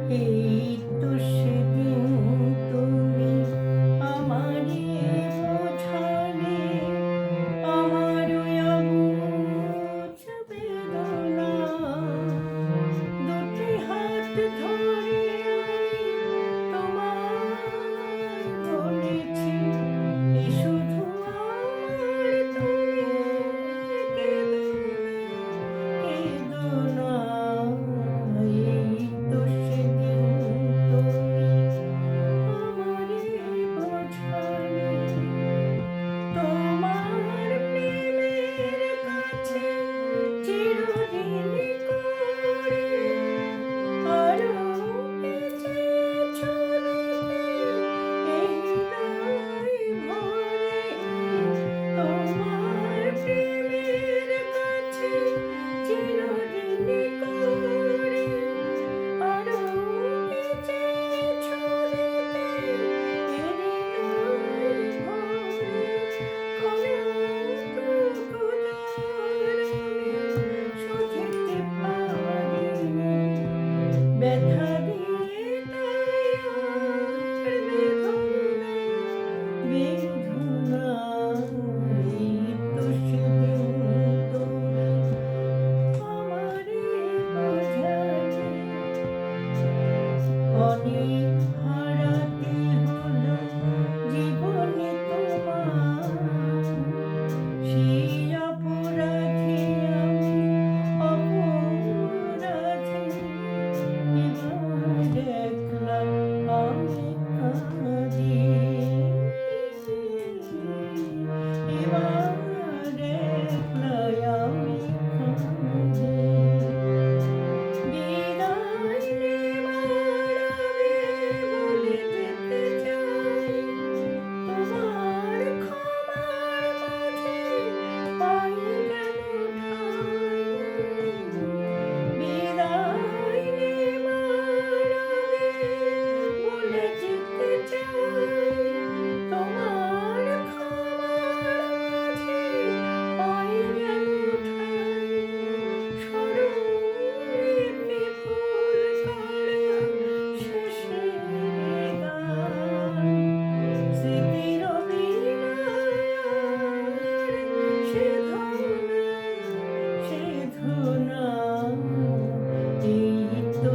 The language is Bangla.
এই তো সেদিন তুমি আমারে বোঝালে আমার অবুঝ বেদনা। দুটি হাত ধরে আমি তোমায় বলেছি, এ শুধু আমার, তুমি কেঁদো না, কেঁদো না। এই তো সেদিন তুমি আমারে বোঝালে তোমার প্রেমের কাছে চিরদিন করে আরো চেয়েছো নিতে এই হৃদয় ভরে। তোমার প্রেমের কাছে চিরদিন করে আরো চেয়েছো নিতে এই হৃদয় ভরে। কতটুকু দরদ সইতে পারিনি, ব্যথা দিয়ে তাই আর বেঁধো না, বেঁধো না। এই তো সেদিন তুমি আমারে বোঝালে অনেক হারাতে হলো জীবনে তোমার, সেই অপরাধী আমি, অপরাধী। এবার একলা আমি কাঁদি, এবার একলা আমি কাঁদি। বিদায় নেবার আগে বলে যেতে চাই, তোমার ক্ষমার মাঝে পাই যেন ঠাঁই। বিদায় নেবার আগে বলে যেতে চাই, তোমার ক্ষমার মাঝে পাই যেন ঠাঁই। স্মরণে ফুল করা শেষের গান, স্মৃতির অভিনয় সেধো না, সেধো না। এই তো